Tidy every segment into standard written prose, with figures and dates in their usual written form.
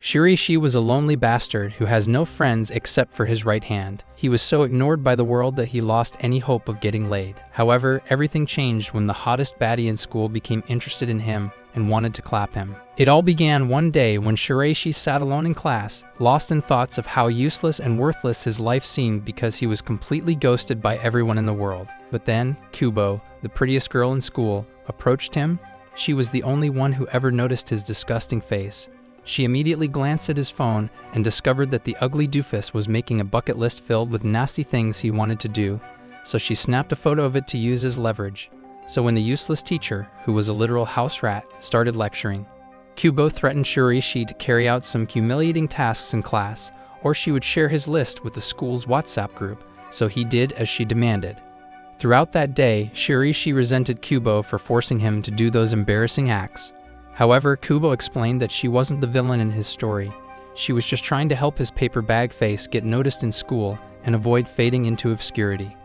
Shiraishi was a lonely bastard who has no friends except for his right hand. He was so ignored by the world that he lost any hope of getting laid. However, everything changed when the hottest baddie in school became interested in him and wanted to clap him. It all began one day when Shiraishi sat alone in class, lost in thoughts of how useless and worthless his life seemed because he was completely ghosted by everyone in the world. But then, Kubo, the prettiest girl in school, approached him. She was the only one who ever noticed his disgusting face. She immediately glanced at his phone and discovered that the ugly doofus was making a bucket list filled with nasty things he wanted to do, so she snapped a photo of it to use as leverage. So when the useless teacher, who was a literal house rat, started lecturing, Kubo threatened Shiraishi to carry out some humiliating tasks in class, or she would share his list with the school's WhatsApp group, so he did as she demanded. Throughout that day, Shiraishi resented Kubo for forcing him to do those embarrassing acts. However, Kubo explained that she wasn't the villain in his story. She was just trying to help his paper bag face get noticed in school and avoid fading into obscurity.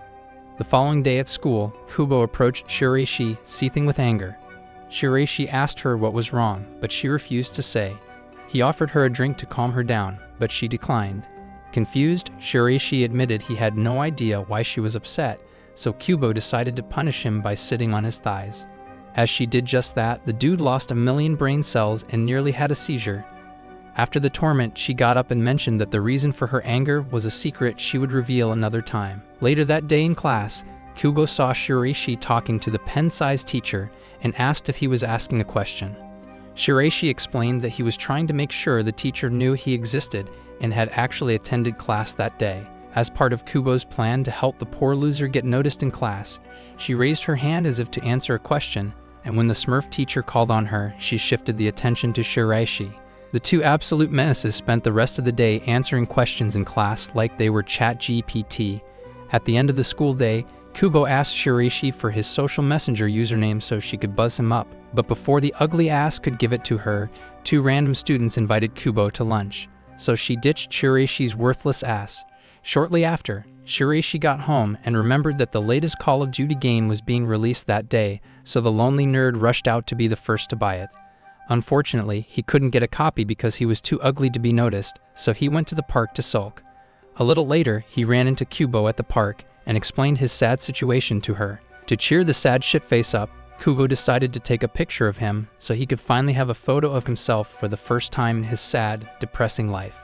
The following day at school, Kubo approached Shiraishi, seething with anger. Shiraishi asked her what was wrong, but she refused to say. He offered her a drink to calm her down, but she declined. Confused, Shiraishi admitted he had no idea why she was upset, so Kubo decided to punish him by sitting on his thighs. As she did just that, the dude lost 1,000,000 brain cells and nearly had a seizure. After the torment, she got up and mentioned that the reason for her anger was a secret she would reveal another time. Later that day in class, Kubo saw Shiraishi talking to the pen-sized teacher and asked if he was asking a question. Shiraishi explained that he was trying to make sure the teacher knew he existed and had actually attended class that day. As part of Kubo's plan to help the poor loser get noticed in class, she raised her hand as if to answer a question, and when the Smurf teacher called on her, she shifted the attention to Shiraishi. The two absolute menaces spent the rest of the day answering questions in class like they were ChatGPT. At the end of the school day, Kubo asked Shiraishi for his social messenger username so she could buzz him up, but before the ugly ass could give it to her, two random students invited Kubo to lunch, so she ditched Shiraishi's worthless ass. Shortly after, Shiraishi got home and remembered that the latest Call of Duty game was being released that day, so the lonely nerd rushed out to be the first to buy it. Unfortunately, he couldn't get a copy because he was too ugly to be noticed, so he went to the park to sulk. A little later, he ran into Kubo at the park and explained his sad situation to her. To cheer the sad shitface up, Kubo decided to take a picture of him so he could finally have a photo of himself for the first time in his sad, depressing life.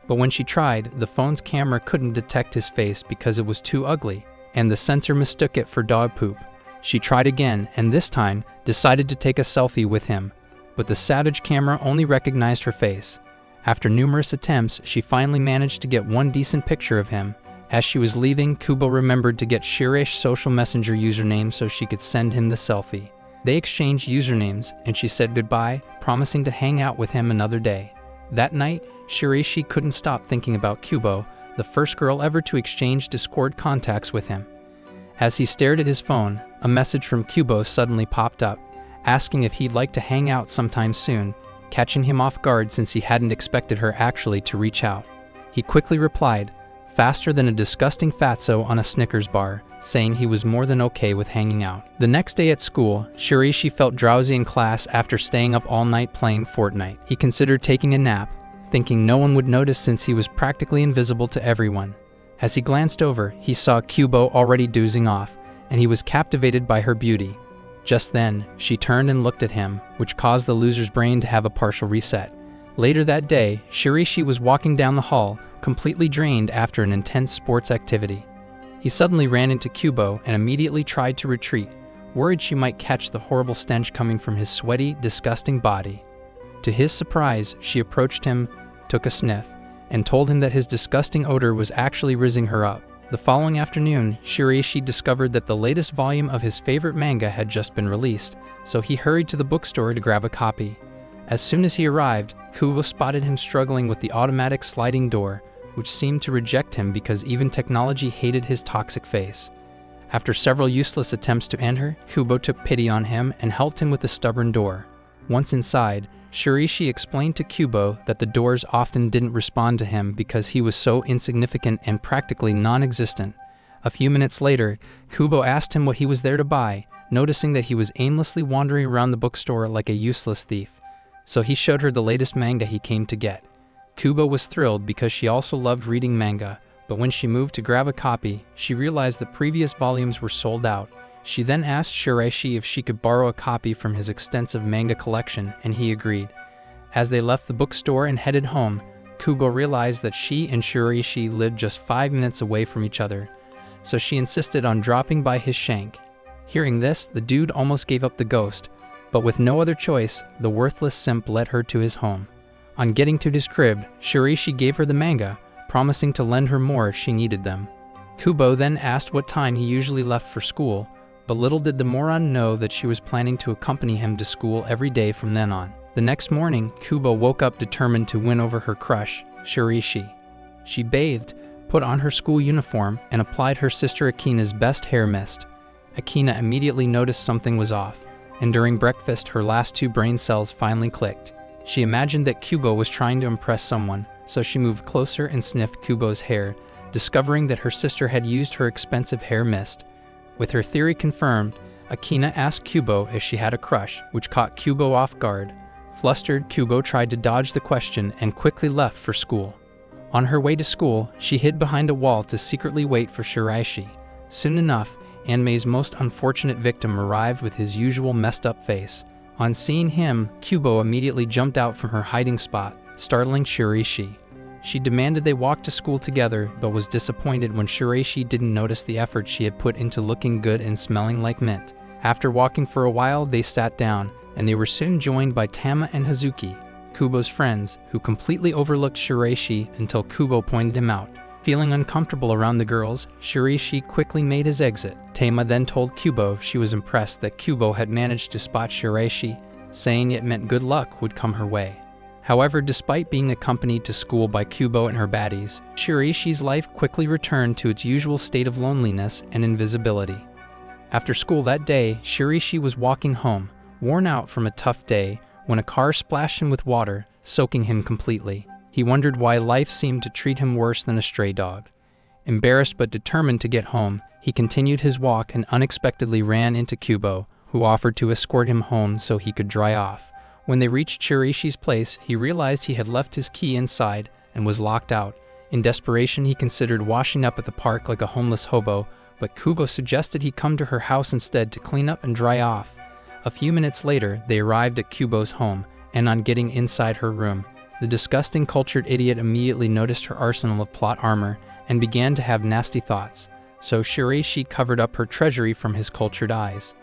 But when she tried, the phone's camera couldn't detect his face because it was too ugly, and the sensor mistook it for dog poop. She tried again, and this time, decided to take a selfie with him, but the savage camera only recognized her face. After numerous attempts, she finally managed to get one decent picture of him. As she was leaving, Kubo remembered to get Shiraishi's social messenger username so she could send him the selfie. They exchanged usernames, and she said goodbye, promising to hang out with him another day. That night, Shiraishi couldn't stop thinking about Kubo, the first girl ever to exchange Discord contacts with him. As he stared at his phone, a message from Kubo suddenly popped up, asking if he'd like to hang out sometime soon, catching him off guard since he hadn't expected her actually to reach out. He quickly replied, faster than a disgusting fatso on a Snickers bar, saying he was more than okay with hanging out. The next day at school, Shiraishi felt drowsy in class after staying up all night playing Fortnite. He considered taking a nap, thinking no one would notice since he was practically invisible to everyone. As he glanced over, he saw Kubo already dozing off, and he was captivated by her beauty. Just then, she turned and looked at him, which caused the loser's brain to have a partial reset. Later that day, Shiraishi was walking down the hall, completely drained after an intense sports activity. He suddenly ran into Kubo and immediately tried to retreat, worried she might catch the horrible stench coming from his sweaty, disgusting body. To his surprise, she approached him, took a sniff, and told him that his disgusting odor was actually rizzing her up. The following afternoon, Shiraishi discovered that the latest volume of his favorite manga had just been released, so he hurried to the bookstore to grab a copy. As soon as he arrived, Kubo spotted him struggling with the automatic sliding door, which seemed to reject him because even technology hated his toxic face. After several useless attempts to enter, Kubo took pity on him and helped him with the stubborn door. Once inside, Shiraishi explained to Kubo that the doors often didn't respond to him because he was so insignificant and practically non-existent. A few minutes later, Kubo asked him what he was there to buy, noticing that he was aimlessly wandering around the bookstore like a useless thief. So he showed her the latest manga he came to get. Kubo was thrilled because she also loved reading manga, but when she moved to grab a copy, she realized the previous volumes were sold out. She then asked Shiraishi if she could borrow a copy from his extensive manga collection, and he agreed. As they left the bookstore and headed home, Kubo realized that she and Shiraishi lived just 5 minutes away from each other, so she insisted on dropping by his shank. Hearing this, the dude almost gave up the ghost, but with no other choice, the worthless simp led her to his home. On getting to his crib, Shiraishi gave her the manga, promising to lend her more if she needed them. Kubo then asked what time he usually left for school, but little did the moron know that she was planning to accompany him to school every day from then on. The next morning, Kubo woke up determined to win over her crush, Shiraishi. She bathed, put on her school uniform, and applied her sister Akina's best hair mist. Akina immediately noticed something was off, and during breakfast her last 2 brain cells finally clicked. She imagined that Kubo was trying to impress someone, so she moved closer and sniffed Kubo's hair, discovering that her sister had used her expensive hair mist. With her theory confirmed, Akina asked Kubo if she had a crush, which caught Kubo off guard. Flustered, Kubo tried to dodge the question and quickly left for school. On her way to school, she hid behind a wall to secretly wait for Shiraishi. Soon enough, Anime's most unfortunate victim arrived with his usual messed up face. On seeing him, Kubo immediately jumped out from her hiding spot, startling Shiraishi. She demanded they walk to school together, but was disappointed when Shiraishi didn't notice the effort she had put into looking good and smelling like mint. After walking for a while, they sat down, and they were soon joined by Tama and Hazuki, Kubo's friends, who completely overlooked Shiraishi until Kubo pointed him out. Feeling uncomfortable around the girls, Shiraishi quickly made his exit. Tama then told Kubo she was impressed that Kubo had managed to spot Shiraishi, saying it meant good luck would come her way. However, despite being accompanied to school by Kubo and her baddies, Shiraishi's life quickly returned to its usual state of loneliness and invisibility. After school that day, Shiraishi was walking home, worn out from a tough day, when a car splashed him with water, soaking him completely. He wondered why life seemed to treat him worse than a stray dog. Embarrassed but determined to get home, he continued his walk and unexpectedly ran into Kubo, who offered to escort him home so he could dry off. When they reached Shiraishi's place, he realized he had left his key inside and was locked out. In desperation, he considered washing up at the park like a homeless hobo, but Kubo suggested he come to her house instead to clean up and dry off. A few minutes later, they arrived at Kubo's home, and on getting inside her room, the disgusting cultured idiot immediately noticed her arsenal of plot armor and began to have nasty thoughts, so Shiraishi covered up her treasury from his cultured eyes.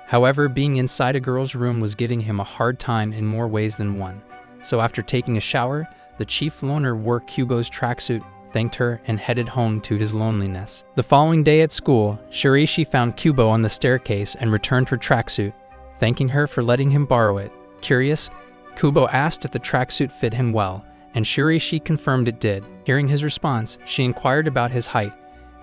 However, being inside a girl's room was giving him a hard time in more ways than one. So after taking a shower, the chief loner wore Kubo's tracksuit, thanked her, and headed home to his loneliness. The following day at school, Shiraishi found Kubo on the staircase and returned her tracksuit, thanking her for letting him borrow it. Curious, Kubo asked if the tracksuit fit him well, and Shiraishi confirmed it did. Hearing his response, she inquired about his height,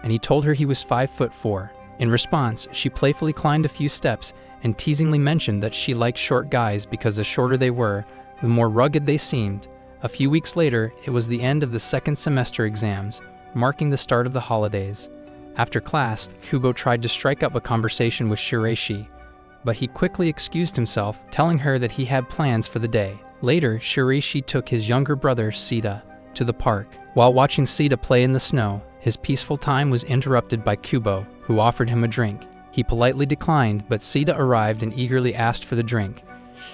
and he told her he was 5'4". In response, she playfully climbed a few steps and teasingly mentioned that she liked short guys because the shorter they were, the more rugged they seemed. A few weeks later, it was the end of the second semester exams, marking the start of the holidays. After class, Kubo tried to strike up a conversation with Shiraishi, but he quickly excused himself, telling her that he had plans for the day. Later, Shiraishi took his younger brother, Sita, to the park. While watching Sita play in the snow, his peaceful time was interrupted by Kubo, who offered him a drink. He politely declined, but Sita arrived and eagerly asked for the drink.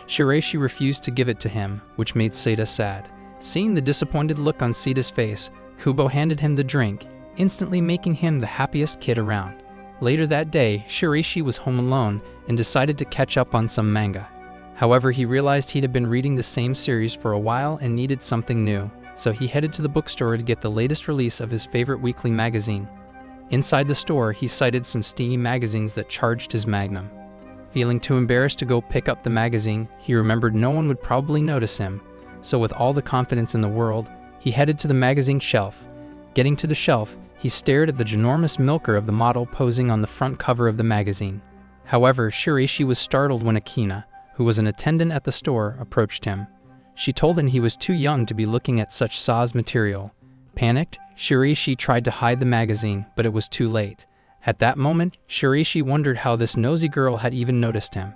Shiraishi refused to give it to him, which made Sita sad. Seeing the disappointed look on Sita's face, Kubo handed him the drink, instantly making him the happiest kid around. Later that day, Shiraishi was home alone and decided to catch up on some manga. However, he realized he'd have been reading the same series for a while and needed something new, so he headed to the bookstore to get the latest release of his favorite weekly magazine. Inside the store, he cited some steamy magazines that charged his magnum. Feeling too embarrassed to go pick up the magazine, he remembered no one would probably notice him, so with all the confidence in the world, he headed to the magazine shelf. Getting to the shelf, he stared at the ginormous milker of the model posing on the front cover of the magazine. However, Shiraishi was startled when Akina, who was an attendant at the store, approached him. She told him he was too young to be looking at such soz material. Panicked, Shiraishi tried to hide the magazine, but it was too late. At that moment, Shiraishi wondered how this nosy girl had even noticed him.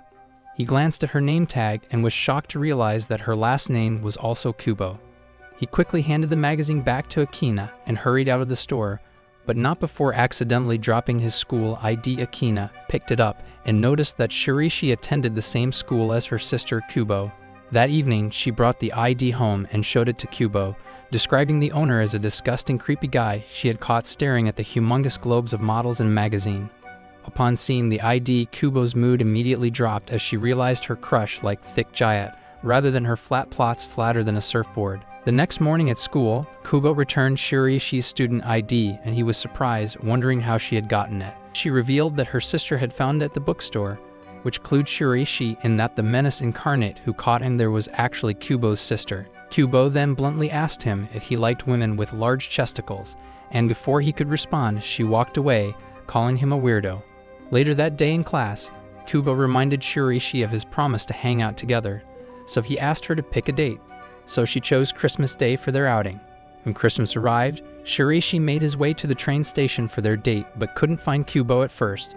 He glanced at her name tag and was shocked to realize that her last name was also Kubo. He quickly handed the magazine back to Akina and hurried out of the store, but not before accidentally dropping his school ID. Akina picked it up and noticed that Shiraishi attended the same school as her sister Kubo. That evening, she brought the ID home and showed it to Kubo, describing the owner as a disgusting, creepy guy she had caught staring at the humongous globes of models and magazine. Upon seeing the ID, Kubo's mood immediately dropped as she realized her crush liked thick giant, rather than her flat plots flatter than a surfboard. The next morning at school, Kubo returned Shiraishi's student ID and he was surprised, wondering how she had gotten it. She revealed that her sister had found it at the bookstore, which clued Shiraishi in that the menace incarnate who caught him there was actually Kubo's sister. Kubo then bluntly asked him if he liked women with large chesticles, and before he could respond, she walked away, calling him a weirdo. Later that day in class, Kubo reminded Shiraishi of his promise to hang out together, so he asked her to pick a date. So she chose Christmas Day for their outing. When Christmas arrived, Shiraishi made his way to the train station for their date but couldn't find Kubo at first.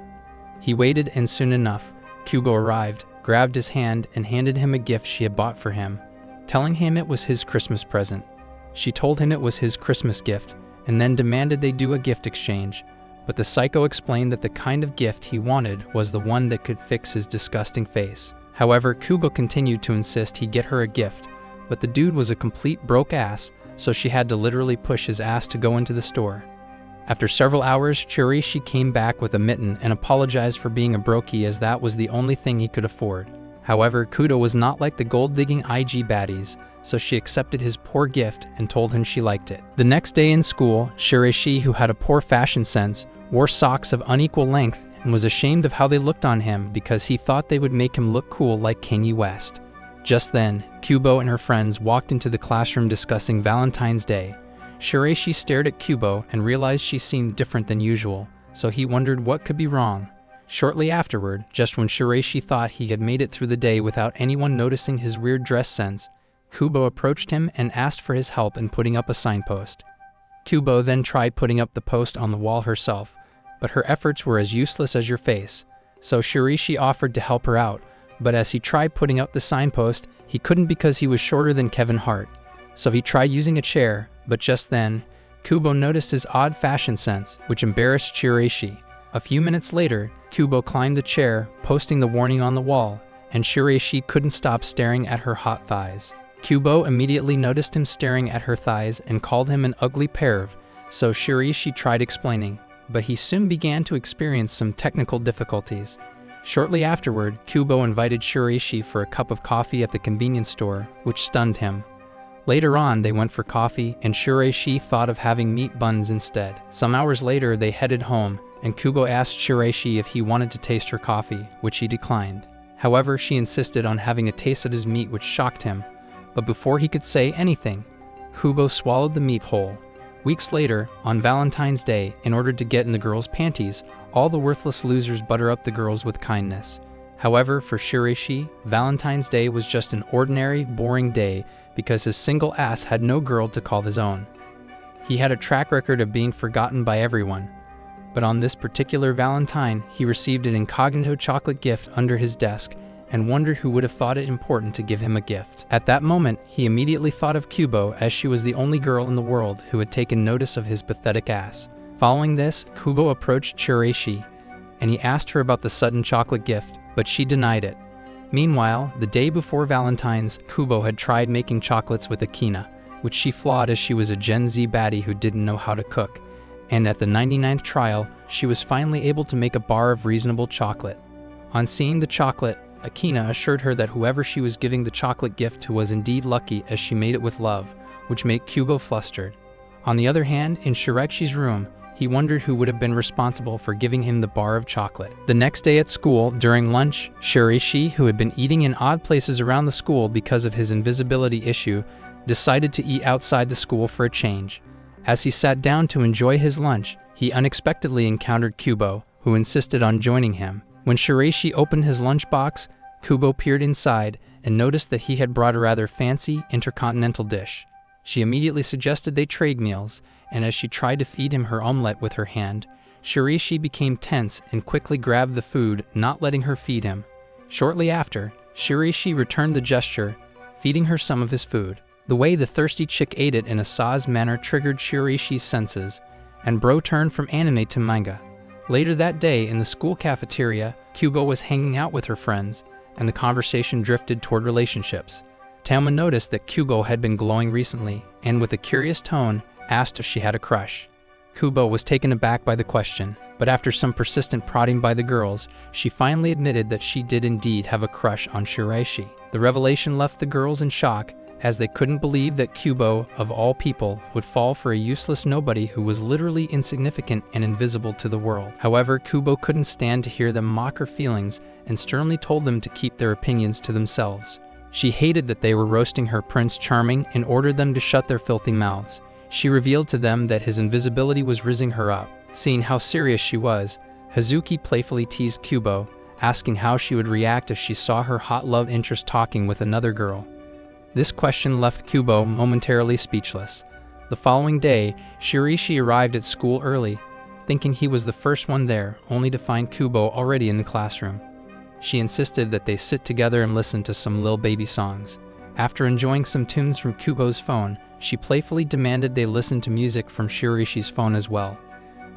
He waited and soon enough, Kubo arrived, grabbed his hand and handed him a gift she had bought for him, telling him it was his Christmas present. She told him it was his Christmas gift and then demanded they do a gift exchange, but the psycho explained that the kind of gift he wanted was the one that could fix his disgusting face. However, Kubo continued to insist he get her a gift, but the dude was a complete broke ass, so she had to literally push his ass to go into the store. After several hours, Shiraishi came back with a mitten and apologized for being a brokey as that was the only thing he could afford. However, Kudo was not like the gold-digging IG baddies, so she accepted his poor gift and told him she liked it. The next day in school, Shiraishi, who had a poor fashion sense, wore socks of unequal length and was ashamed of how they looked on him because he thought they would make him look cool like Kanye West. Just then, Kubo and her friends walked into the classroom discussing Valentine's Day. Shiraishi stared at Kubo and realized she seemed different than usual, so he wondered what could be wrong. Shortly afterward, just when Shiraishi thought he had made it through the day without anyone noticing his weird dress sense, Kubo approached him and asked for his help in putting up a signpost. Kubo then tried putting up the post on the wall herself, but her efforts were as useless as your face, so Shiraishi offered to help her out, but as he tried putting up the signpost, he couldn't because he was shorter than Kevin Hart, so he tried using a chair, but just then, Kubo noticed his odd fashion sense, which embarrassed Shiraishi. A few minutes later, Kubo climbed the chair, posting the warning on the wall, and Shiraishi couldn't stop staring at her hot thighs. Kubo immediately noticed him staring at her thighs and called him an ugly perv, so Shiraishi tried explaining, but he soon began to experience some technical difficulties. Shortly afterward, Kubo invited Shiraishi for a cup of coffee at the convenience store, which stunned him. Later on, they went for coffee, and Shiraishi thought of having meat buns instead. Some hours later, they headed home, and Kubo asked Shiraishi if he wanted to taste her coffee, which he declined. However, she insisted on having a taste of his meat, which shocked him. But before he could say anything, Kubo swallowed the meat whole. Weeks later, on Valentine's Day, in order to get in the girls' panties, all the worthless losers butter up the girls with kindness. However, for Shiraishi, Valentine's Day was just an ordinary, boring day because his single ass had no girl to call his own. He had a track record of being forgotten by everyone, but on this particular Valentine, he received an incognito chocolate gift under his desk and wondered who would have thought it important to give him a gift. At that moment, he immediately thought of Kubo as she was the only girl in the world who had taken notice of his pathetic ass. Following this, Kubo approached Shiraishi, and he asked her about the sudden chocolate gift, but she denied it. Meanwhile, the day before Valentine's, Kubo had tried making chocolates with Akina, which she flawed as she was a Gen Z baddie who didn't know how to cook. And at the 99th trial, she was finally able to make a bar of reasonable chocolate. On seeing the chocolate, Akina assured her that whoever she was giving the chocolate gift to was indeed lucky as she made it with love, which made Kubo flustered. On the other hand, in Shiraishi's room, he wondered who would have been responsible for giving him the bar of chocolate. The next day at school, during lunch, Shiraishi, who had been eating in odd places around the school because of his invisibility issue, decided to eat outside the school for a change. As he sat down to enjoy his lunch, he unexpectedly encountered Kubo, who insisted on joining him. When Shiraishi opened his lunchbox, Kubo peered inside and noticed that he had brought a rather fancy intercontinental dish. She immediately suggested they trade meals, and as she tried to feed him her omelette with her hand, Shiraishi became tense and quickly grabbed the food, not letting her feed him. Shortly after, Shiraishi returned the gesture, feeding her some of his food. The way the thirsty chick ate it in a sauce manner triggered Shiraishi's senses, and bro turned from anime to manga. Later that day, in the school cafeteria, Kubo was hanging out with her friends, and the conversation drifted toward relationships. Tama noticed that Kubo had been glowing recently, and with a curious tone, asked if she had a crush. Kubo was taken aback by the question, but after some persistent prodding by the girls, she finally admitted that she did indeed have a crush on Shiraishi. The revelation left the girls in shock, as they couldn't believe that Kubo, of all people, would fall for a useless nobody who was literally insignificant and invisible to the world. However, Kubo couldn't stand to hear them mock her feelings and sternly told them to keep their opinions to themselves. She hated that they were roasting her Prince Charming and ordered them to shut their filthy mouths. She revealed to them that his invisibility was rizzing her up. Seeing how serious she was, Hazuki playfully teased Kubo, asking how she would react if she saw her hot love interest talking with another girl. This question left Kubo momentarily speechless. The following day, Shiraishi arrived at school early, thinking he was the first one there, only to find Kubo already in the classroom. She insisted that they sit together and listen to some Lil Baby songs. After enjoying some tunes from Kubo's phone, she playfully demanded they listen to music from Shiraishi's phone as well.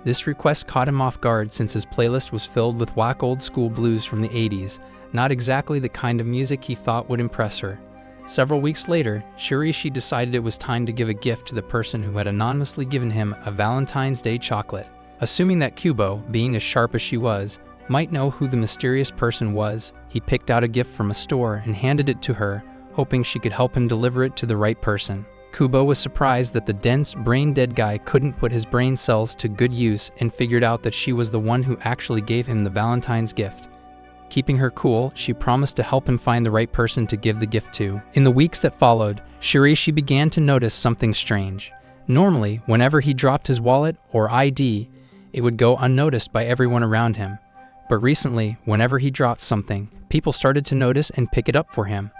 This request caught him off guard since his playlist was filled with whack old school blues from the 80s, not exactly the kind of music he thought would impress her. Several weeks later, Shiraishi decided it was time to give a gift to the person who had anonymously given him a Valentine's Day chocolate. Assuming that Kubo, being as sharp as she was, might know who the mysterious person was, he picked out a gift from a store and handed it to her, hoping she could help him deliver it to the right person. Kubo was surprised that the dense, brain-dead guy couldn't put his brain cells to good use and figured out that she was the one who actually gave him the Valentine's gift. Keeping her cool, she promised to help him find the right person to give the gift to. In the weeks that followed, Shiraishi began to notice something strange. Normally, whenever he dropped his wallet or ID, it would go unnoticed by everyone around him. But recently, whenever he dropped something, people started to notice and pick it up for him.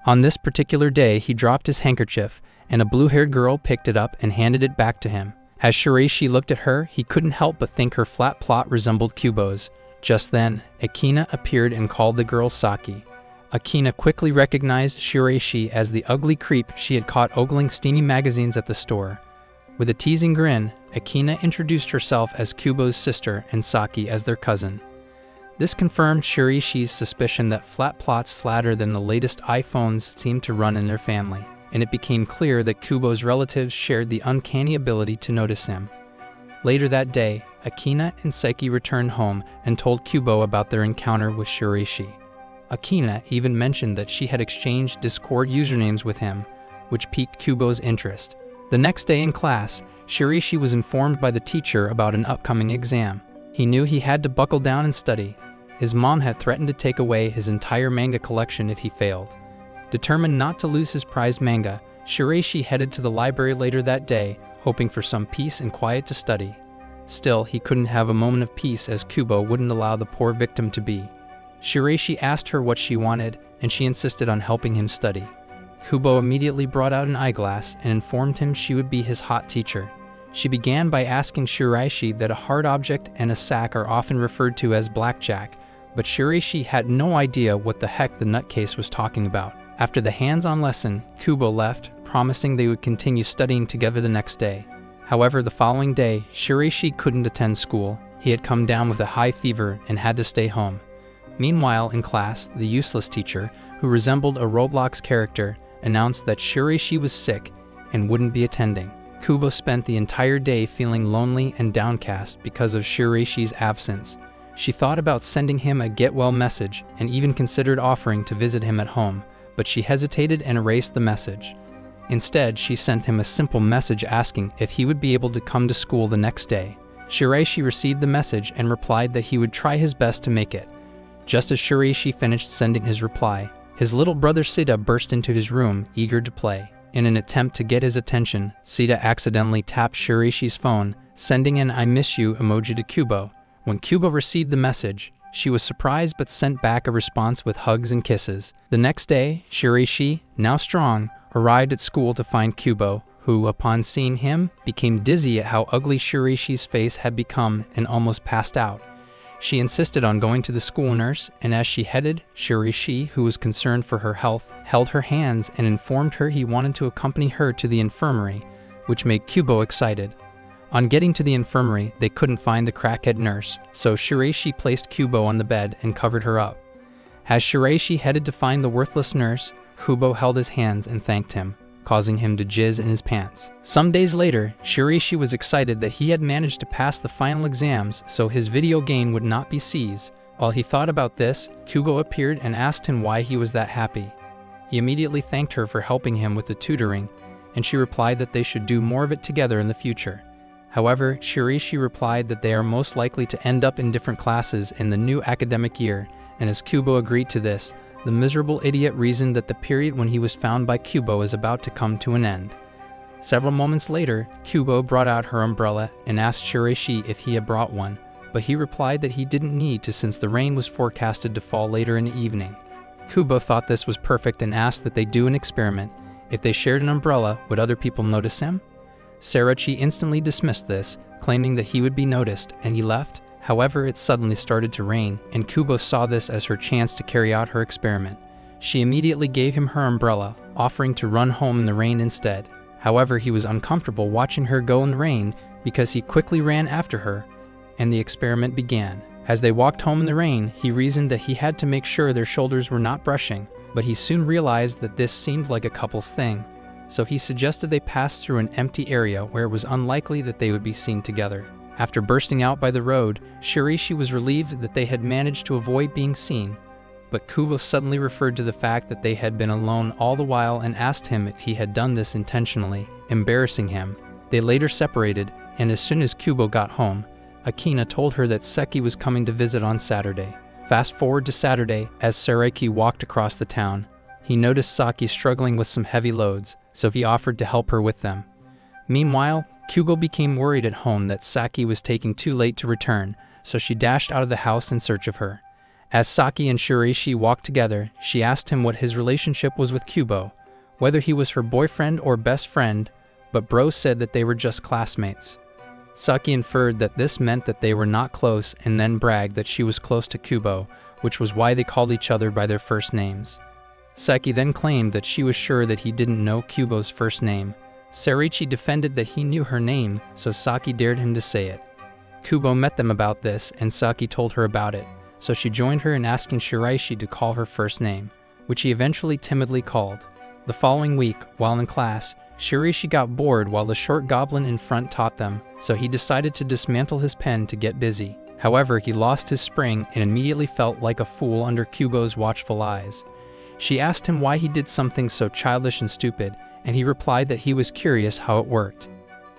On this particular day, he dropped his handkerchief, and a blue-haired girl picked it up and handed it back to him. As Shiraishi looked at her, he couldn't help but think her flat plot resembled Kubo's. Just then, Akina appeared and called the girl Saki. Akina quickly recognized Shiraishi as the ugly creep she had caught ogling steamy magazines at the store. With a teasing grin, Akina introduced herself as Kubo's sister and Saki as their cousin. This confirmed Shiraishi's suspicion that flat plots flatter than the latest iPhones seemed to run in their family, and it became clear that Kubo's relatives shared the uncanny ability to notice him. Later that day, Akina and Saki returned home and told Kubo about their encounter with Shiraishi. Akina even mentioned that she had exchanged Discord usernames with him, which piqued Kubo's interest. The next day in class, Shiraishi was informed by the teacher about an upcoming exam. He knew he had to buckle down and study. His mom had threatened to take away his entire manga collection if he failed. Determined not to lose his prized manga, Shiraishi headed to the library later that day, hoping for some peace and quiet to study. Still, he couldn't have a moment of peace as Kubo wouldn't allow the poor victim to be. Shiraishi asked her what she wanted, and she insisted on helping him study. Kubo immediately brought out an eyeglass and informed him she would be his hot teacher. She began by asking Shiraishi that a hard object and a sack are often referred to as blackjack, but Shiraishi had no idea what the heck the nutcase was talking about. After the hands-on lesson, Kubo left, promising they would continue studying together the next day. However, the following day, Shiraishi couldn't attend school. He had come down with a high fever and had to stay home. Meanwhile, in class, the useless teacher, who resembled a Roblox character, announced that Shiraishi was sick and wouldn't be attending. Kubo spent the entire day feeling lonely and downcast because of Shiraishi's absence. She thought about sending him a get-well message and even considered offering to visit him at home, but she hesitated and erased the message. Instead, she sent him a simple message asking if he would be able to come to school the next day. Shiraishi received the message and replied that he would try his best to make it. Just as Shiraishi finished sending his reply, his little brother Sita burst into his room, eager to play. In an attempt to get his attention, Sita accidentally tapped Shiraishi's phone, sending an "I miss you" emoji to Kubo. When Kubo received the message, she was surprised but sent back a response with hugs and kisses. The next day, Shiraishi, now strong, arrived at school to find Kubo, who, upon seeing him, became dizzy at how ugly Shiraishi's face had become and almost passed out. She insisted on going to the school nurse, and as she headed, Shiraishi, who was concerned for her health, held her hands and informed her he wanted to accompany her to the infirmary, which made Kubo excited. On getting to the infirmary, they couldn't find the crackhead nurse, so Shiraishi placed Kubo on the bed and covered her up. As Shiraishi headed to find the worthless nurse, Kubo held his hands and thanked him, causing him to jizz in his pants. Some days later, Shiraishi was excited that he had managed to pass the final exams so his video game would not be seized. While he thought about this, Kubo appeared and asked him why he was that happy. He immediately thanked her for helping him with the tutoring, and she replied that they should do more of it together in the future. However, Shiraishi replied that they are most likely to end up in different classes in the new academic year, and as Kubo agreed to this, the miserable idiot reasoned that the period when he was found by Kubo is about to come to an end. Several moments later, Kubo brought out her umbrella and asked Shiraishi if he had brought one, but he replied that he didn't need to since the rain was forecasted to fall later in the evening. Kubo thought this was perfect and asked that they do an experiment. If they shared an umbrella, would other people notice him? Shiraishi instantly dismissed this, claiming that he would be noticed, and he left. However, it suddenly started to rain, and Kubo saw this as her chance to carry out her experiment. She immediately gave him her umbrella, offering to run home in the rain instead. However, he was uncomfortable watching her go in the rain because he quickly ran after her, and the experiment began. As they walked home in the rain, he reasoned that he had to make sure their shoulders were not brushing, but he soon realized that this seemed like a couple's thing. So he suggested they pass through an empty area where it was unlikely that they would be seen together. After bursting out by the road, Shiraishi was relieved that they had managed to avoid being seen, but Kubo suddenly referred to the fact that they had been alone all the while and asked him if he had done this intentionally, embarrassing him. They later separated, and as soon as Kubo got home, Akina told her that Seki was coming to visit on Saturday. Fast forward to Saturday, as Shiraishi walked across the town, he noticed Saki struggling with some heavy loads, so he offered to help her with them. Meanwhile, Kubo became worried at home that Saki was taking too late to return, so she dashed out of the house in search of her. As Saki and Shiraishi walked together, she asked him what his relationship was with Kubo, whether he was her boyfriend or best friend, but Bro said that they were just classmates. Saki inferred that this meant that they were not close and then bragged that she was close to Kubo, which was why they called each other by their first names. Saki then claimed that she was sure that he didn't know Kubo's first name. Shiraishi defended that he knew her name, so Saki dared him to say it. Kubo met them about this, and Saki told her about it, so she joined her in asking Shiraishi to call her first name, which he eventually timidly called. The following week, while in class, Shiraishi got bored while the short goblin in front taught them, so he decided to dismantle his pen to get busy. However, he lost his spring and immediately felt like a fool under Kubo's watchful eyes. She asked him why he did something so childish and stupid, and he replied that he was curious how it worked.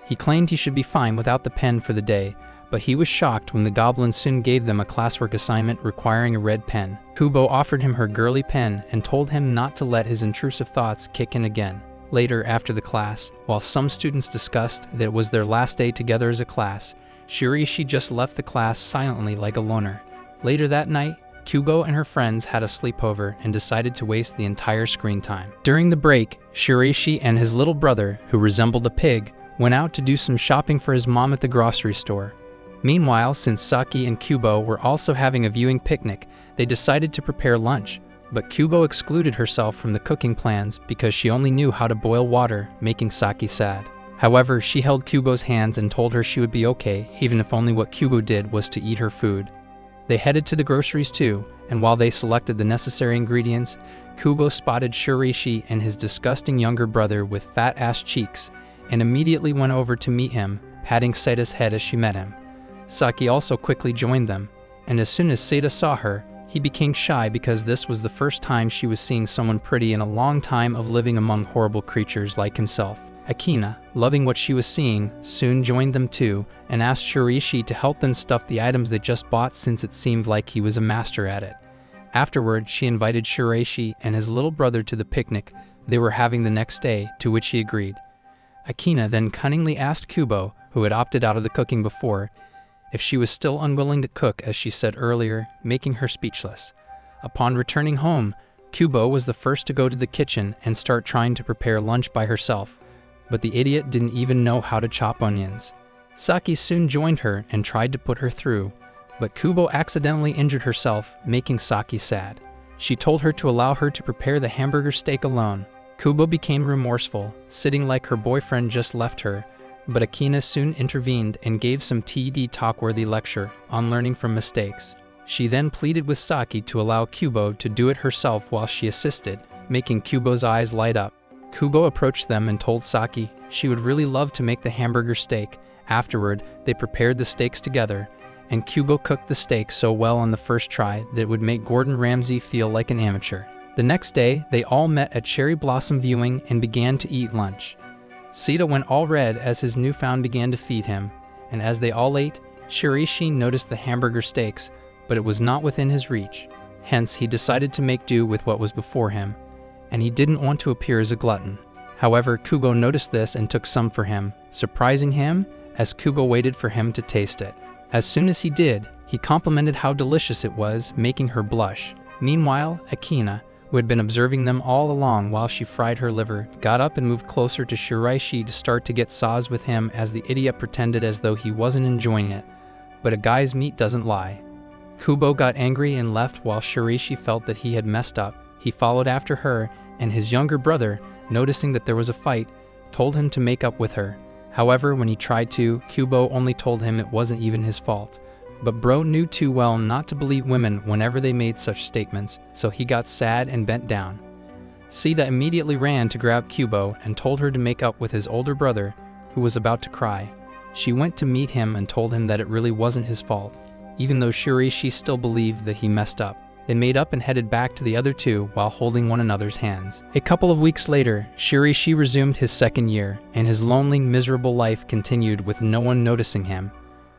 He claimed he should be fine without the pen for the day, but he was shocked when the goblin soon gave them a classwork assignment requiring a red pen. Kubo offered him her girly pen and told him not to let his intrusive thoughts kick in again. Later, after the class, while some students discussed that it was their last day together as a class, Shiraishi just left the class silently like a loner. Later that night, Kubo and her friends had a sleepover and decided to waste the entire screen time. During the break, Shiraishi and his little brother, who resembled a pig, went out to do some shopping for his mom at the grocery store. Meanwhile, since Saki and Kubo were also having a viewing picnic, they decided to prepare lunch, but Kubo excluded herself from the cooking plans because she only knew how to boil water, making Saki sad. However, she held Kubo's hands and told her she would be okay, even if only what Kubo did was to eat her food. They headed to the groceries too, and while they selected the necessary ingredients, Kubo spotted Shiraishi and his disgusting younger brother with fat-ass cheeks, and immediately went over to meet him, patting Seida's head as she met him. Saki also quickly joined them, and as soon as Seida saw her, he became shy because this was the first time she was seeing someone pretty in a long time of living among horrible creatures like himself. Akina, loving what she was seeing, soon joined them too, and asked Shiraishi to help them stuff the items they just bought since it seemed like he was a master at it. Afterward, she invited Shiraishi and his little brother to the picnic they were having the next day, to which he agreed. Akina then cunningly asked Kubo, who had opted out of the cooking before, if she was still unwilling to cook as she said earlier, making her speechless. Upon returning home, Kubo was the first to go to the kitchen and start trying to prepare lunch by herself, but the idiot didn't even know how to chop onions. Saki soon joined her and tried to put her through, but Kubo accidentally injured herself, making Saki sad. She told her to allow her to prepare the hamburger steak alone. Kubo became remorseful, sitting like her boyfriend just left her, but Akina soon intervened and gave some TED talk-worthy lecture on learning from mistakes. She then pleaded with Saki to allow Kubo to do it herself while she assisted, making Kubo's eyes light up. Kubo approached them and told Saki she would really love to make the hamburger steak. Afterward, they prepared the steaks together, and Kubo cooked the steak so well on the first try that it would make Gordon Ramsay feel like an amateur. The next day, they all met at Cherry Blossom Viewing and began to eat lunch. Sita went all red as his newfound began to feed him, and as they all ate, Shiraishi noticed the hamburger steaks, but it was not within his reach. Hence, he decided to make do with what was before him, and he didn't want to appear as a glutton. However, Kubo noticed this and took some for him, surprising him as Kubo waited for him to taste it. As soon as he did, he complimented how delicious it was, making her blush. Meanwhile, Akina, who had been observing them all along while she fried her liver, got up and moved closer to Shiraishi to start to get saws with him as the idiot pretended as though he wasn't enjoying it. But a guy's meat doesn't lie. Kubo got angry and left while Shiraishi felt that he had messed up. He followed after her, and his younger brother, noticing that there was a fight, told him to make up with her. However, when he tried to, Kubo only told him it wasn't even his fault. But bro knew too well not to believe women whenever they made such statements, so he got sad and bent down. Sita immediately ran to grab Kubo and told her to make up with his older brother, who was about to cry. She went to meet him and told him that it really wasn't his fault, even though Shiraishi still believed that he messed up. They made up and headed back to the other two while holding one another's hands. A couple of weeks later, Shiraishi resumed his second year, and his lonely, miserable life continued with no one noticing him.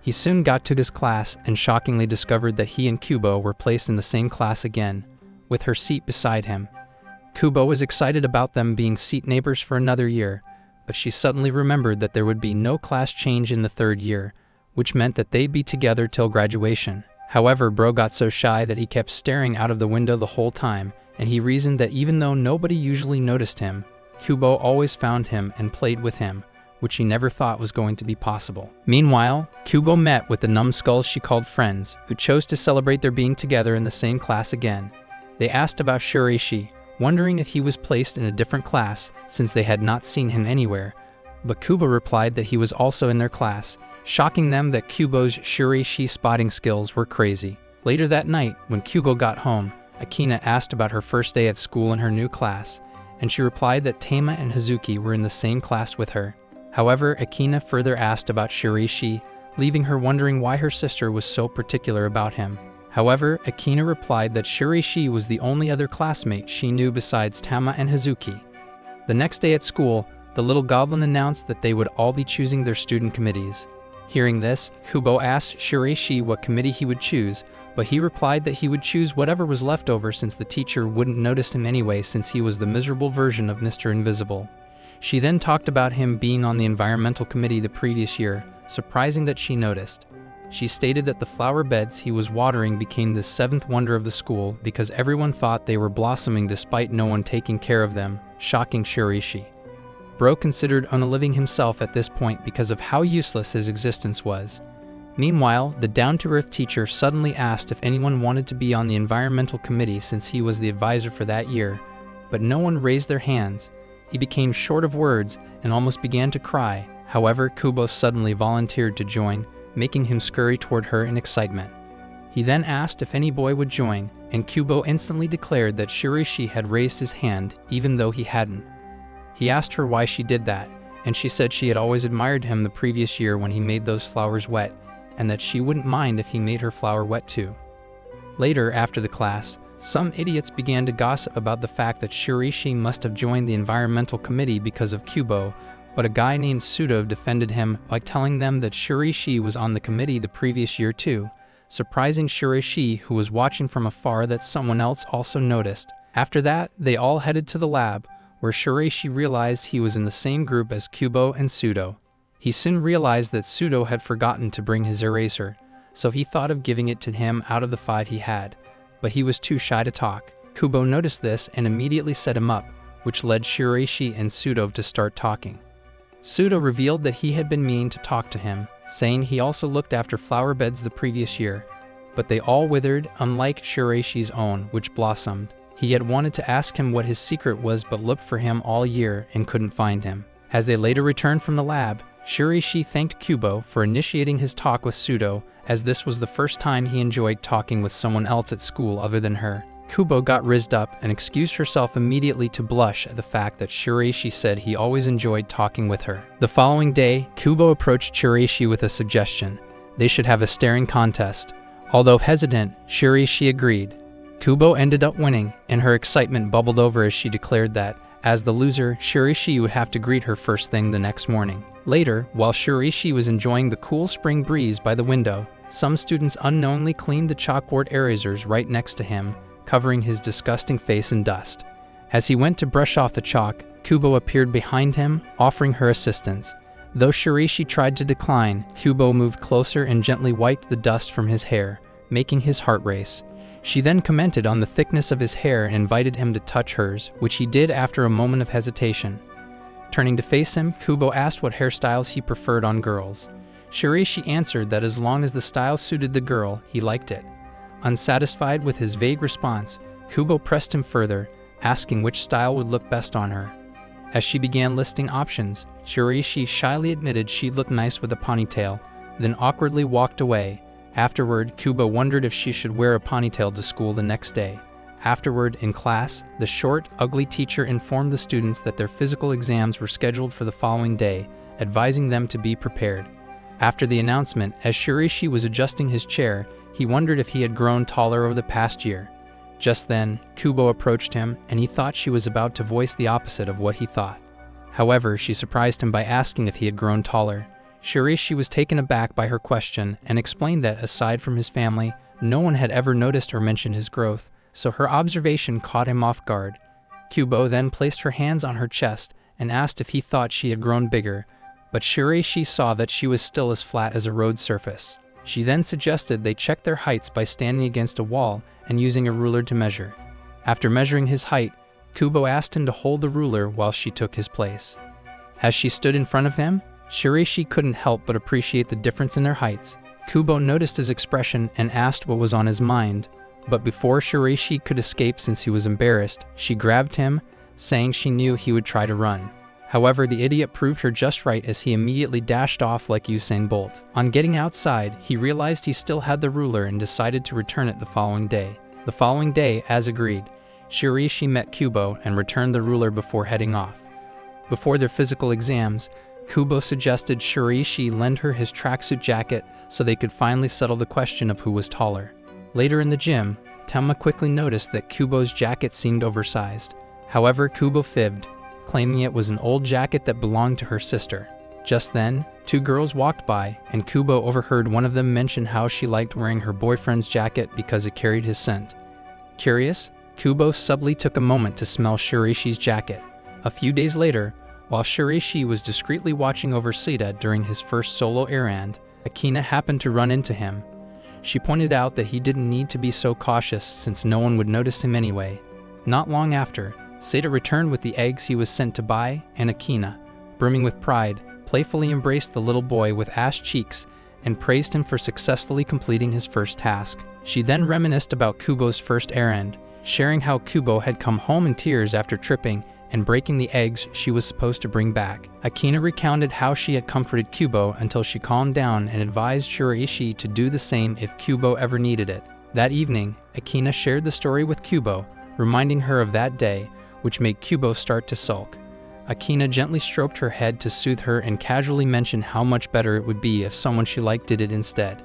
He soon got to his class and shockingly discovered that he and Kubo were placed in the same class again, with her seat beside him. Kubo was excited about them being seat neighbors for another year, but she suddenly remembered that there would be no class change in the third year, which meant that they'd be together till graduation. However, bro got so shy that he kept staring out of the window the whole time, and he reasoned that even though nobody usually noticed him, Kubo always found him and played with him, which he never thought was going to be possible. Meanwhile, Kubo met with the numbskulls she called friends, who chose to celebrate their being together in the same class again. They asked about Shiraishi, wondering if he was placed in a different class since they had not seen him anywhere, but Kubo replied that he was also in their class, shocking them that Kubo's Shiraishi spotting skills were crazy. Later that night, when Kubo got home, Akina asked about her first day at school in her new class, and she replied that Tama and Hazuki were in the same class with her. However, Akina further asked about Shiraishi, leaving her wondering why her sister was so particular about him. However, Akina replied that Shiraishi was the only other classmate she knew besides Tama and Hazuki. The next day at school, the little goblin announced that they would all be choosing their student committees. Hearing this, Kubo asked Shiraishi what committee he would choose, but he replied that he would choose whatever was left over since the teacher wouldn't notice him anyway since he was the miserable version of Mr. Invisible. She then talked about him being on the environmental committee the previous year, surprising that she noticed. She stated that the flower beds he was watering became the seventh wonder of the school because everyone thought they were blossoming despite no one taking care of them, shocking Shiraishi. Bro considered unaliving himself at this point because of how useless his existence was. Meanwhile, the down-to-earth teacher suddenly asked if anyone wanted to be on the environmental committee since he was the advisor for that year, but no one raised their hands. He became short of words and almost began to cry. However, Kubo suddenly volunteered to join, making him scurry toward her in excitement. He then asked if any boy would join, and Kubo instantly declared that Shiraishi had raised his hand even though he hadn't. He asked her why she did that, and she said she had always admired him the previous year when he made those flowers wet, and that she wouldn't mind if he made her flower wet too. Later, after the class, some idiots began to gossip about the fact that Shiraishi must have joined the environmental committee because of Kubo, but a guy named Pseudo defended him by telling them that Shiraishi was on the committee the previous year too, surprising Shiraishi, who was watching from afar, that someone else also noticed. After that, they all headed to the lab, where Shiraishi realized he was in the same group as Kubo and Pseudo. He soon realized that Pseudo had forgotten to bring his eraser, so he thought of giving it to him out of the 5 he had, but he was too shy to talk. Kubo noticed this and immediately set him up, which led Shiraishi and Pseudo to start talking. Pseudo revealed that he had been meaning to talk to him, saying he also looked after flower beds the previous year, but they all withered, unlike Shiraishi's own, which blossomed. He had wanted to ask him what his secret was but looked for him all year and couldn't find him. As they later returned from the lab, Shiraishi thanked Kubo for initiating his talk with Pseudo, as this was the first time he enjoyed talking with someone else at school other than her. Kubo got rizzed up and excused herself immediately to blush at the fact that Shiraishi said he always enjoyed talking with her. The following day, Kubo approached Shiraishi with a suggestion. They should have a staring contest. Although hesitant, Shiraishi agreed. Kubo ended up winning, and her excitement bubbled over as she declared that, as the loser, Shiraishi would have to greet her first thing the next morning. Later, while Shiraishi was enjoying the cool spring breeze by the window, some students unknowingly cleaned the chalkboard erasers right next to him, covering his disgusting face in dust. As he went to brush off the chalk, Kubo appeared behind him, offering her assistance. Though Shiraishi tried to decline, Kubo moved closer and gently wiped the dust from his hair, making his heart race. She then commented on the thickness of his hair and invited him to touch hers, which he did after a moment of hesitation. Turning to face him, Kubo asked what hairstyles he preferred on girls. Shiraishi answered that as long as the style suited the girl, he liked it. Unsatisfied with his vague response, Kubo pressed him further, asking which style would look best on her. As she began listing options, Shiraishi shyly admitted she'd look nice with a ponytail, then awkwardly walked away. Afterward, Kubo wondered if she should wear a ponytail to school the next day. Afterward, in class, the short, ugly teacher informed the students that their physical exams were scheduled for the following day, advising them to be prepared. After the announcement, as Shiraishi was adjusting his chair, he wondered if he had grown taller over the past year. Just then, Kubo approached him, and he thought she was about to voice the opposite of what he thought. However, she surprised him by asking if he had grown taller. Shiraishi was taken aback by her question and explained that, aside from his family, no one had ever noticed or mentioned his growth, so her observation caught him off guard. Kubo then placed her hands on her chest and asked if he thought she had grown bigger, but Shiraishi saw that she was still as flat as a road surface. She then suggested they check their heights by standing against a wall and using a ruler to measure. After measuring his height, Kubo asked him to hold the ruler while she took his place. As she stood in front of him, Shiraishi couldn't help but appreciate the difference in their heights. Kubo noticed his expression and asked what was on his mind, but before Shiraishi could escape since he was embarrassed, she grabbed him, saying she knew he would try to run. However, the idiot proved her just right as he immediately dashed off like Usain Bolt. On getting outside, he realized he still had the ruler and decided to return it the following day. The following day, as agreed, Shiraishi met Kubo and returned the ruler before heading off. Before their physical exams, Kubo suggested Shiraishi lend her his tracksuit jacket so they could finally settle the question of who was taller. Later in the gym, Tenma quickly noticed that Kubo's jacket seemed oversized. However, Kubo fibbed, claiming it was an old jacket that belonged to her sister. Just then, two girls walked by, and Kubo overheard one of them mention how she liked wearing her boyfriend's jacket because it carried his scent. Curious, Kubo subtly took a moment to smell Shiraishi's jacket. A few days later, while Shiraishi was discreetly watching over Sita during his first solo errand, Akina happened to run into him. She pointed out that he didn't need to be so cautious since no one would notice him anyway. Not long after, Sita returned with the eggs he was sent to buy, and Akina, brimming with pride, playfully embraced the little boy with ash cheeks and praised him for successfully completing his first task. She then reminisced about Kubo's first errand, sharing how Kubo had come home in tears after tripping and breaking the eggs she was supposed to bring back. Akina recounted how she had comforted Kubo until she calmed down and advised Shiraishi to do the same if Kubo ever needed it. That evening, Akina shared the story with Kubo, reminding her of that day, which made Kubo start to sulk. Akina gently stroked her head to soothe her and casually mentioned how much better it would be if someone she liked did it instead.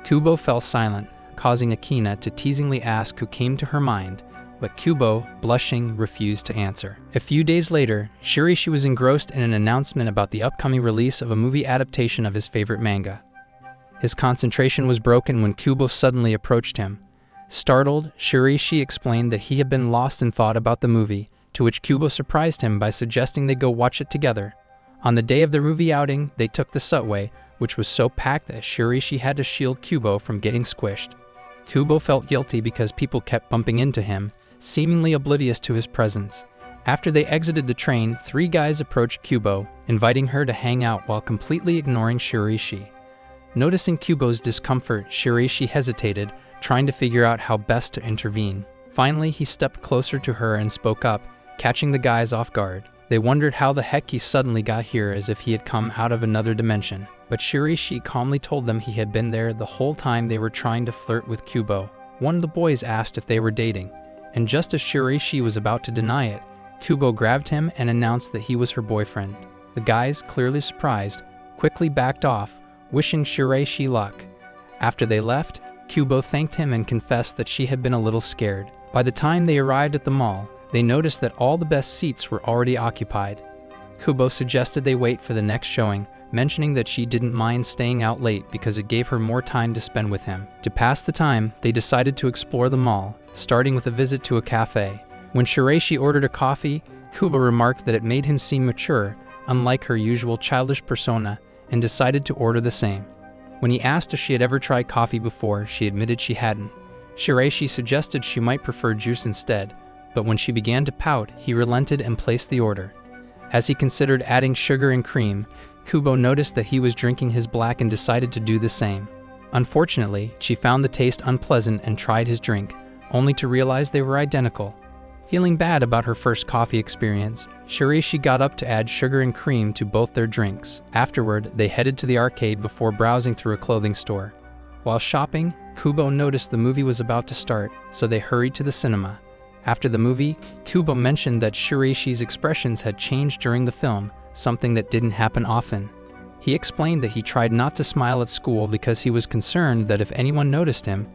Kubo fell silent, causing Akina to teasingly ask who came to her mind, but Kubo, blushing, refused to answer. A few days later, Shiraishi was engrossed in an announcement about the upcoming release of a movie adaptation of his favorite manga. His concentration was broken when Kubo suddenly approached him. Startled, Shiraishi explained that he had been lost in thought about the movie, to which Kubo surprised him by suggesting they go watch it together. On the day of the movie outing, they took the subway, which was so packed that Shiraishi had to shield Kubo from getting squished. Kubo felt guilty because people kept bumping into him, seemingly oblivious to his presence. After they exited the train, three guys approached Kubo, inviting her to hang out while completely ignoring Shiraishi. Noticing Kubo's discomfort, Shiraishi hesitated, trying to figure out how best to intervene. Finally, he stepped closer to her and spoke up, catching the guys off guard. They wondered how the heck he suddenly got here, as if he had come out of another dimension. But Shiraishi calmly told them he had been there the whole time they were trying to flirt with Kubo. One of the boys asked if they were dating, and just as Shiraishi was about to deny it, Kubo grabbed him and announced that he was her boyfriend. The guys, clearly surprised, quickly backed off, wishing Shiraishi luck. After they left, Kubo thanked him and confessed that she had been a little scared. By the time they arrived at the mall, they noticed that all the best seats were already occupied. Kubo suggested they wait for the next showing, mentioning that she didn't mind staying out late because it gave her more time to spend with him. To pass the time, they decided to explore the mall, starting with a visit to a cafe. When Shiraishi ordered a coffee, Kubo remarked that it made him seem mature, unlike her usual childish persona, and decided to order the same. When he asked if she had ever tried coffee before, she admitted she hadn't. Shiraishi suggested she might prefer juice instead, but when she began to pout, he relented and placed the order. As he considered adding sugar and cream, Kubo noticed that he was drinking his black and decided to do the same. Unfortunately, she found the taste unpleasant and tried his drink, only to realize they were identical. Feeling bad about her first coffee experience, Shiraishi got up to add sugar and cream to both their drinks. Afterward, they headed to the arcade before browsing through a clothing store. While shopping, Kubo noticed the movie was about to start, so they hurried to the cinema. After the movie, Kubo mentioned that Shiraishi's expressions had changed during the film, something that didn't happen often. He explained that he tried not to smile at school because he was concerned that if anyone noticed him,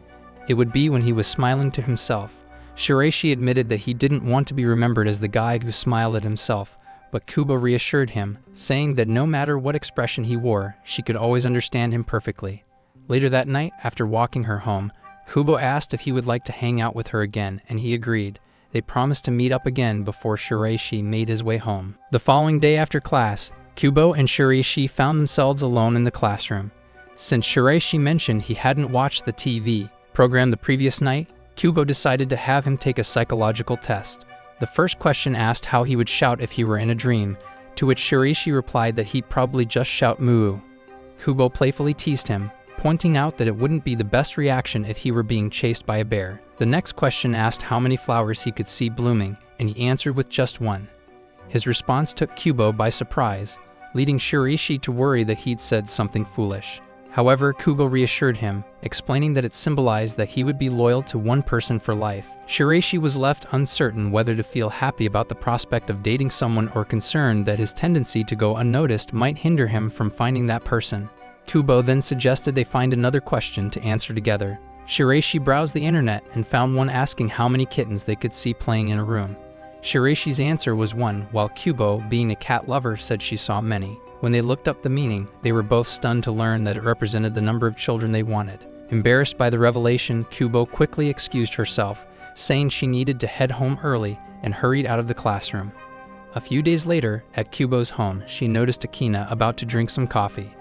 it would be when he was smiling to himself. Shiraishi admitted that he didn't want to be remembered as the guy who smiled at himself, but Kubo reassured him, saying that no matter what expression he wore, she could always understand him perfectly. Later that night, after walking her home, Kubo asked if he would like to hang out with her again, and he agreed. They promised to meet up again before Shiraishi made his way home. The following day after class, Kubo and Shiraishi found themselves alone in the classroom. Since Shiraishi mentioned he hadn't watched the TV program the previous night, Kubo decided to have him take a psychological test. The first question asked how he would shout if he were in a dream, to which Shiraishi replied that he'd probably just shout moo. Kubo playfully teased him, pointing out that it wouldn't be the best reaction if he were being chased by a bear. The next question asked how many flowers he could see blooming, and he answered with just one. His response took Kubo by surprise, leading Shiraishi to worry that he'd said something foolish. However, Kubo reassured him, explaining that it symbolized that he would be loyal to one person for life. Shiraishi was left uncertain whether to feel happy about the prospect of dating someone or concerned that his tendency to go unnoticed might hinder him from finding that person. Kubo then suggested they find another question to answer together. Shiraishi browsed the internet and found one asking how many kittens they could see playing in a room. Shiraishi's answer was one, while Kubo, being a cat lover, said she saw many. When they looked up the meaning, they were both stunned to learn that it represented the number of children they wanted. Embarrassed by the revelation, Kubo quickly excused herself, saying she needed to head home early, and hurried out of the classroom. A few days later, at Kubo's home, she noticed Akina about to drink some coffee.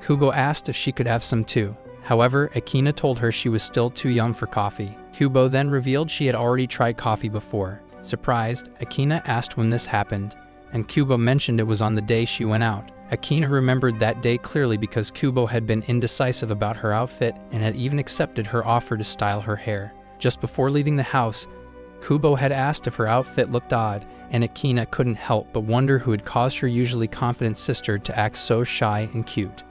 Kubo asked if she could have some too. However, Akina told her she was still too young for coffee. Kubo then revealed she had already tried coffee before. Surprised, Akina asked when this happened, and Kubo mentioned it was on the day she went out. Akina remembered that day clearly because Kubo had been indecisive about her outfit and had even accepted her offer to style her hair. Just before leaving the house, Kubo had asked if her outfit looked odd, and Akina couldn't help but wonder who had caused her usually confident sister to act so shy and cute.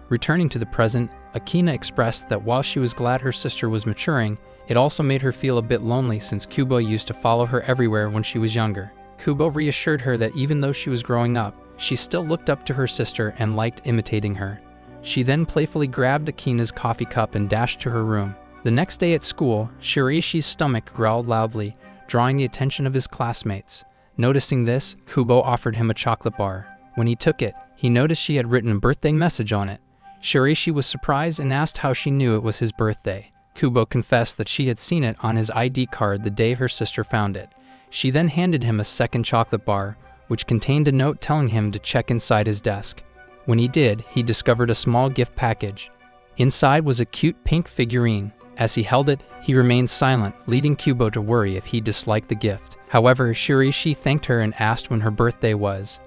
Returning to the present, Akina expressed that while she was glad her sister was maturing, it also made her feel a bit lonely since Kubo used to follow her everywhere when she was younger. Kubo reassured her that even though she was growing up, she still looked up to her sister and liked imitating her. She then playfully grabbed Akina's coffee cup and dashed to her room. The next day at school, Shiraishi's stomach growled loudly, drawing the attention of his classmates. Noticing this, Kubo offered him a chocolate bar. When he took it, he noticed she had written a birthday message on it. Shiraishi was surprised and asked how she knew it was his birthday. Kubo confessed that she had seen it on his ID card the day her sister found it. She then handed him a second chocolate bar, which contained a note telling him to check inside his desk. When he did, he discovered a small gift package. Inside was a cute pink figurine. As he held it, he remained silent, leading Kubo to worry if he disliked the gift. However, Shiraishi thanked her and asked when her birthday was.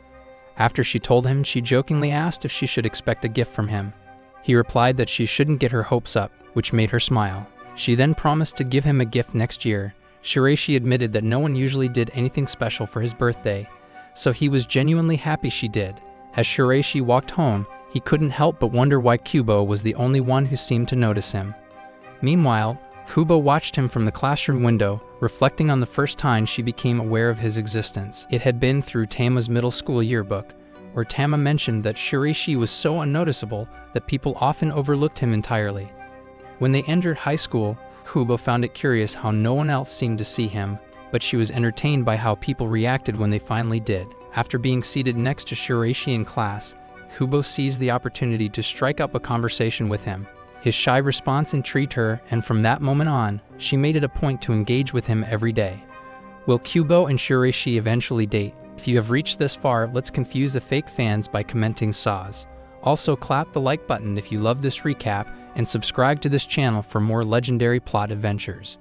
After she told him, she jokingly asked if she should expect a gift from him. He replied that she shouldn't get her hopes up, which made her smile. She then promised to give him a gift next year. Shiraishi admitted that no one usually did anything special for his birthday, so he was genuinely happy she did. As Shiraishi walked home, he couldn't help but wonder why Kubo was the only one who seemed to notice him. Meanwhile, Kubo watched him from the classroom window, reflecting on the first time she became aware of his existence. It had been through Tama's middle school yearbook, where Tama mentioned that Shiraishi was so unnoticeable that people often overlooked him entirely. When they entered high school, Kubo found it curious how no one else seemed to see him, but she was entertained by how people reacted when they finally did. After being seated next to Shiraishi in class, Kubo seized the opportunity to strike up a conversation with him. His shy response intrigued her, and from that moment on, she made it a point to engage with him every day. Will Kubo and Shiraishi eventually date? If you have reached this far, let's confuse the fake fans by commenting "Saws." Also, clap the like button if you love this recap, and subscribe to this channel for more legendary plot adventures.